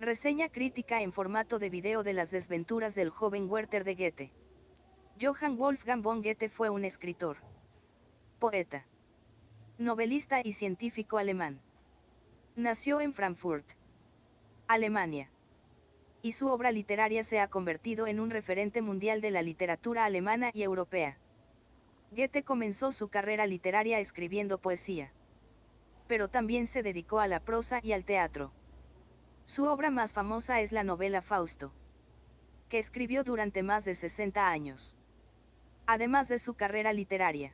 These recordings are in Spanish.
Reseña crítica en formato de video de las desventuras del joven Werther de Goethe. Johann Wolfgang von Goethe fue un escritor, poeta, novelista y científico alemán. Nació en Frankfurt, Alemania, y su obra literaria se ha convertido en un referente mundial de la literatura alemana y europea. Goethe comenzó su carrera literaria escribiendo poesía, pero también se dedicó a la prosa y al teatro. Su obra más famosa es la novela Fausto, que escribió durante más de 60 años. Además de su carrera literaria,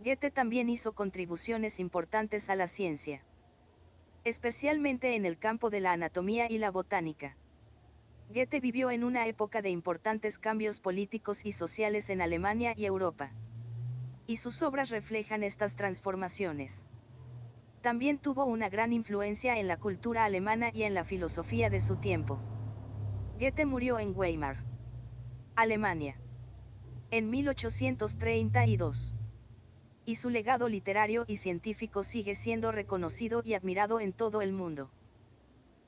Goethe también hizo contribuciones importantes a la ciencia, especialmente en el campo de la anatomía y la botánica. Goethe vivió en una época de importantes cambios políticos y sociales en Alemania y Europa, y sus obras reflejan estas transformaciones. También tuvo una gran influencia en la cultura alemana y en la filosofía de su tiempo. Goethe murió en Weimar, Alemania, en 1832. Y su legado literario y científico sigue siendo reconocido y admirado en todo el mundo.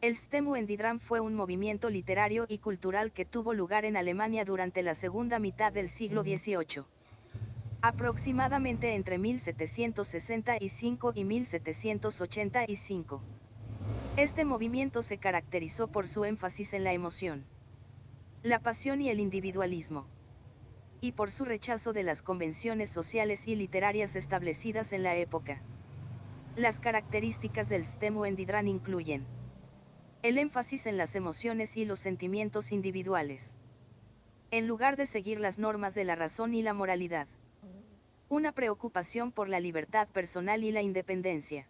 El Stimmendidrang fue un movimiento literario y cultural que tuvo lugar en Alemania durante la segunda mitad del siglo XVIII. Aproximadamente entre 1765 y 1785. Este movimiento se caracterizó por su énfasis en la emoción, la pasión y el individualismo, y por su rechazo de las convenciones sociales y literarias establecidas en la época. Las características del Stimmendidrang incluyen el énfasis en las emociones y los sentimientos individuales, en lugar de seguir las normas de la razón y la moralidad. Una preocupación por la libertad personal y la independencia.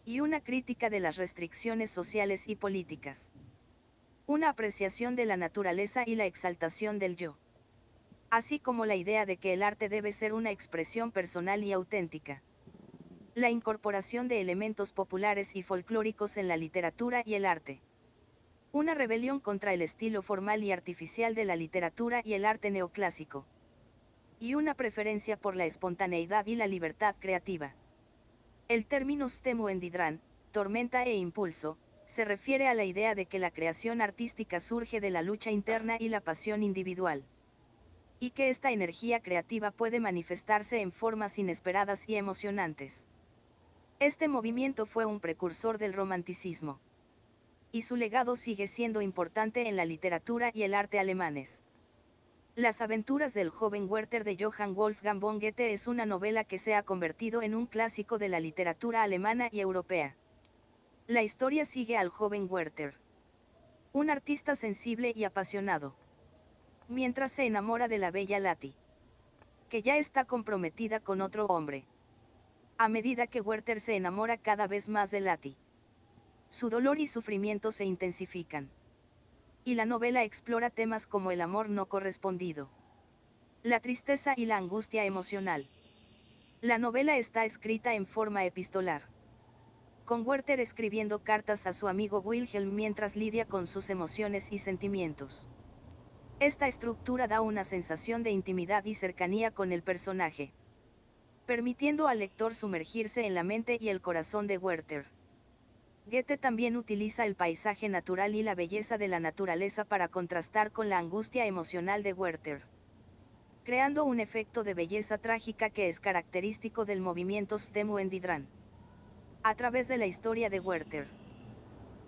Y una crítica de las restricciones sociales y políticas. Una apreciación de la naturaleza y la exaltación del yo. Así como la idea de que el arte debe ser una expresión personal y auténtica. La incorporación de elementos populares y folclóricos en la literatura y el arte. Una rebelión contra el estilo formal y artificial de la literatura y el arte neoclásico. Y una preferencia por la espontaneidad y la libertad creativa. El término Stimmendidrang, tormenta e impulso, se refiere a la idea de que la creación artística surge de la lucha interna y la pasión individual. Y que esta energía creativa puede manifestarse en formas inesperadas y emocionantes. Este movimiento fue un precursor del romanticismo. Y su legado sigue siendo importante en la literatura y el arte alemanes. Las aventuras del joven Werther de Johann Wolfgang von Goethe es una novela que se ha convertido en un clásico de la literatura alemana y europea. La historia sigue al joven Werther, un artista sensible y apasionado, mientras se enamora de la bella Lati, que ya está comprometida con otro hombre. A medida que Werther se enamora cada vez más de Lati, su dolor y sufrimiento se intensifican. Y la novela explora temas como el amor no correspondido, la tristeza y la angustia emocional. La novela está escrita en forma epistolar, con Werther escribiendo cartas a su amigo Wilhelm mientras lidia con sus emociones y sentimientos. Esta estructura da una sensación de intimidad y cercanía con el personaje, permitiendo al lector sumergirse en la mente y el corazón de Werther. Goethe también utiliza el paisaje natural y la belleza de la naturaleza para contrastar con la angustia emocional de Werther, creando un efecto de belleza trágica que es característico del movimiento Stimmendidrang. A través de la historia de Werther,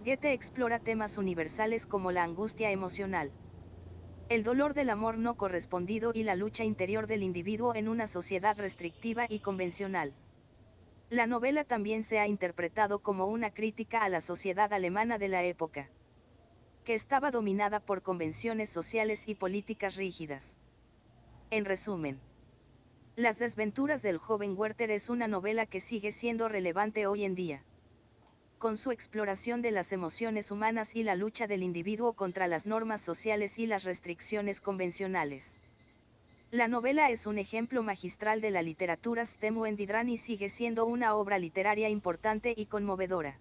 Goethe explora temas universales como la angustia emocional, el dolor del amor no correspondido y la lucha interior del individuo en una sociedad restrictiva y convencional. La novela también se ha interpretado como una crítica a la sociedad alemana de la época, que estaba dominada por convenciones sociales y políticas rígidas. En resumen, Las desventuras del joven Werther es una novela que sigue siendo relevante hoy en día, con su exploración de las emociones humanas y la lucha del individuo contra las normas sociales y las restricciones convencionales. La novela es un ejemplo magistral de la literatura Stimmendidrang y sigue siendo una obra literaria importante y conmovedora.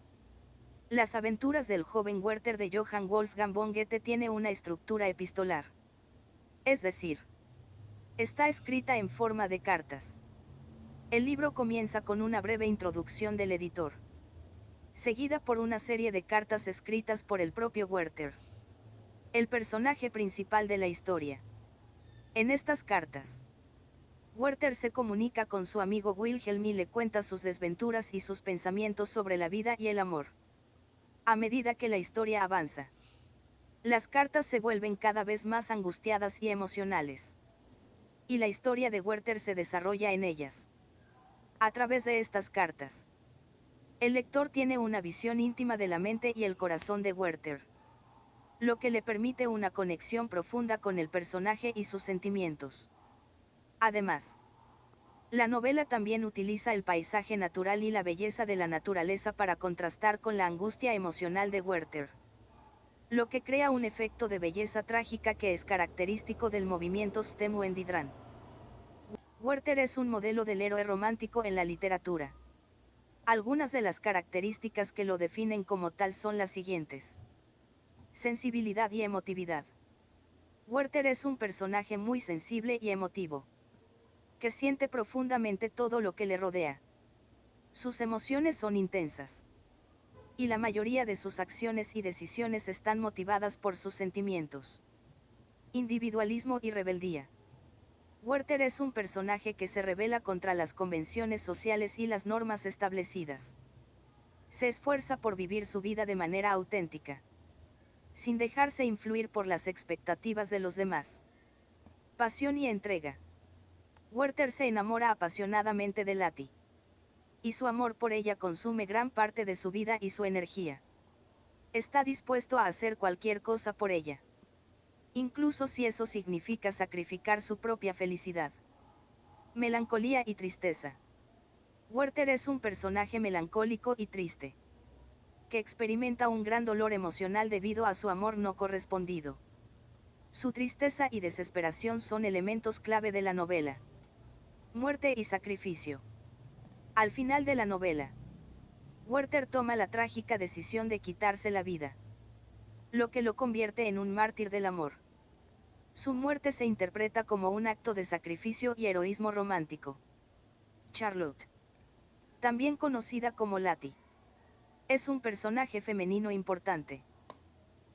Las aventuras del joven Werther de Johann Wolfgang von Goethe tiene una estructura epistolar. Es decir, está escrita en forma de cartas. El libro comienza con una breve introducción del editor, seguida por una serie de cartas escritas por el propio Werther, el personaje principal de la historia. En estas cartas, Werther se comunica con su amigo Wilhelm y le cuenta sus desventuras y sus pensamientos sobre la vida y el amor. A medida que la historia avanza, las cartas se vuelven cada vez más angustiadas y emocionales. Y la historia de Werther se desarrolla en ellas. A través de estas cartas, el lector tiene una visión íntima de la mente y el corazón de Werther, lo que le permite una conexión profunda con el personaje y sus sentimientos. Además, la novela también utiliza el paisaje natural y la belleza de la naturaleza para contrastar con la angustia emocional de Werther, lo que crea un efecto de belleza trágica que es característico del movimiento Sturm und Drang. Werther es un modelo del héroe romántico en la literatura. Algunas de las características que lo definen como tal son las siguientes: sensibilidad y emotividad. Werther es un personaje muy sensible y emotivo, que siente profundamente todo lo que le rodea. Sus emociones son intensas, y la mayoría de sus acciones y decisiones están motivadas por sus sentimientos. Individualismo y rebeldía. Werther es un personaje que se rebela contra las convenciones sociales y las normas establecidas. Se esfuerza por vivir su vida de manera auténtica, sin dejarse influir por las expectativas de los demás. Pasión y entrega. Werther se enamora apasionadamente de Lati, y su amor por ella consume gran parte de su vida y su energía. Está dispuesto a hacer cualquier cosa por ella, incluso si eso significa sacrificar su propia felicidad. Melancolía y tristeza. Werther es un personaje melancólico y triste, que experimenta un gran dolor emocional debido a su amor no correspondido. Su tristeza y desesperación son elementos clave de la novela. Muerte y sacrificio. Al final de la novela, Werther toma la trágica decisión de quitarse la vida, lo que lo convierte en un mártir del amor. Su muerte se interpreta como un acto de sacrificio y heroísmo romántico. Charlotte, también conocida como Lati, es un personaje femenino importante.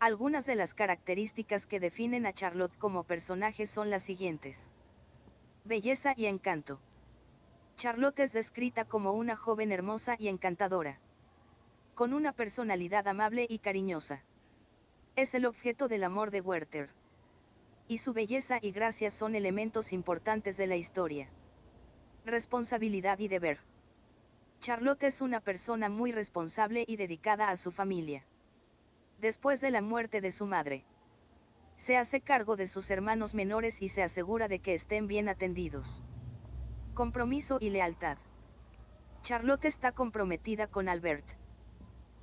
Algunas de las características que definen a Charlotte como personaje son las siguientes: belleza y encanto. Charlotte es descrita como una joven hermosa y encantadora, con una personalidad amable y cariñosa. Es el objeto del amor de Werther, y su belleza y gracia son elementos importantes de la historia. Responsabilidad y deber. Charlotte es una persona muy responsable y dedicada a su familia. Después de la muerte de su madre, se hace cargo de sus hermanos menores y se asegura de que estén bien atendidos. Compromiso y lealtad. Charlotte está comprometida con Albert,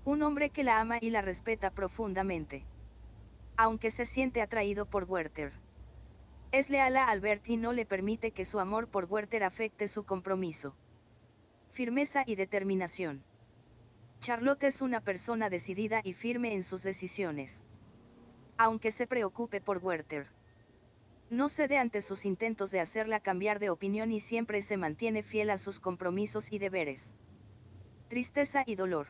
un hombre que la ama y la respeta profundamente, aunque se siente atraído por Werther. Es leal a Albert y no le permite que su amor por Werther afecte su compromiso. Firmeza y determinación. Charlotte es una persona decidida y firme en sus decisiones, aunque se preocupe por Werther. No cede ante sus intentos de hacerla cambiar de opinión y siempre se mantiene fiel a sus compromisos y deberes. Tristeza y dolor.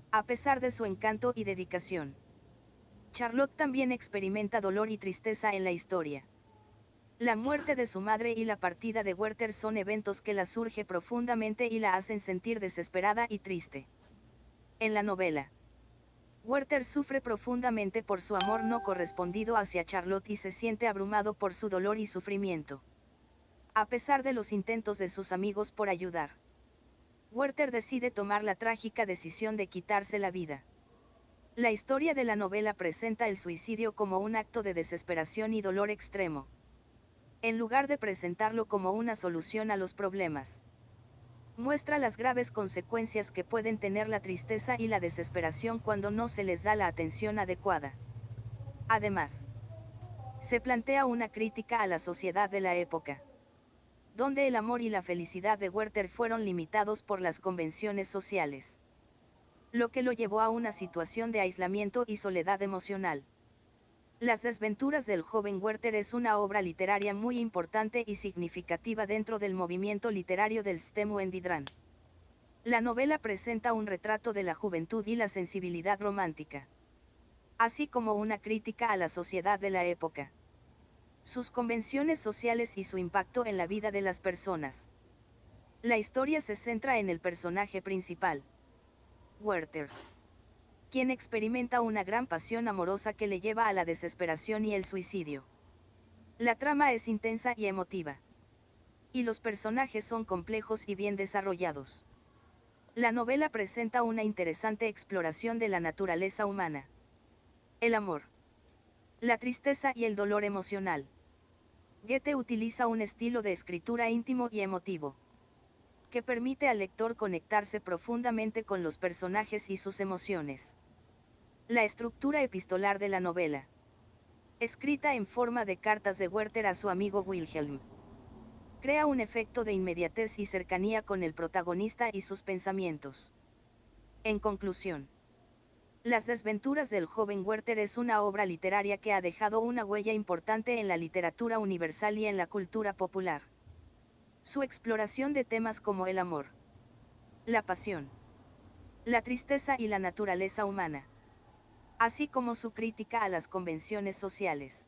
A pesar de su encanto y dedicación, Charlotte también experimenta dolor y tristeza en la historia. La muerte de su madre y la partida de Werther son eventos que la surge profundamente y la hacen sentir desesperada y triste. En la novela, Werther sufre profundamente por su amor no correspondido hacia Charlotte y se siente abrumado por su dolor y sufrimiento. A pesar de los intentos de sus amigos por ayudar, Werther decide tomar la trágica decisión de quitarse la vida. La historia de la novela presenta el suicidio como un acto de desesperación y dolor extremo, en lugar de presentarlo como una solución a los problemas. Muestra las graves consecuencias que pueden tener la tristeza y la desesperación cuando no se les da la atención adecuada. Además, se plantea una crítica a la sociedad de la época, donde el amor y la felicidad de Werther fueron limitados por las convenciones sociales, lo que lo llevó a una situación de aislamiento y soledad emocional. Las desventuras del joven Werther es una obra literaria muy importante y significativa dentro del movimiento literario del Sturm und Drang. La novela presenta un retrato de la juventud y la sensibilidad romántica, así como una crítica a la sociedad de la época, sus convenciones sociales y su impacto en la vida de las personas. La historia se centra en el personaje principal, Werther, quien experimenta una gran pasión amorosa que le lleva a la desesperación y el suicidio. La trama es intensa y emotiva, y los personajes son complejos y bien desarrollados. La novela presenta una interesante exploración de la naturaleza humana, el amor, la tristeza y el dolor emocional. Goethe utiliza un estilo de escritura íntimo y emotivo, que permite al lector conectarse profundamente con los personajes y sus emociones. La estructura epistolar de la novela, escrita en forma de cartas de Werther a su amigo Wilhelm, crea un efecto de inmediatez y cercanía con el protagonista y sus pensamientos. En conclusión, Las desventuras del joven Werther es una obra literaria que ha dejado una huella importante en la literatura universal y en la cultura popular. Su exploración de temas como el amor, la pasión, la tristeza y la naturaleza humana, así como su crítica a las convenciones sociales,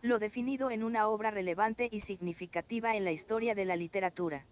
lo definido en una obra relevante y significativa en la historia de la literatura.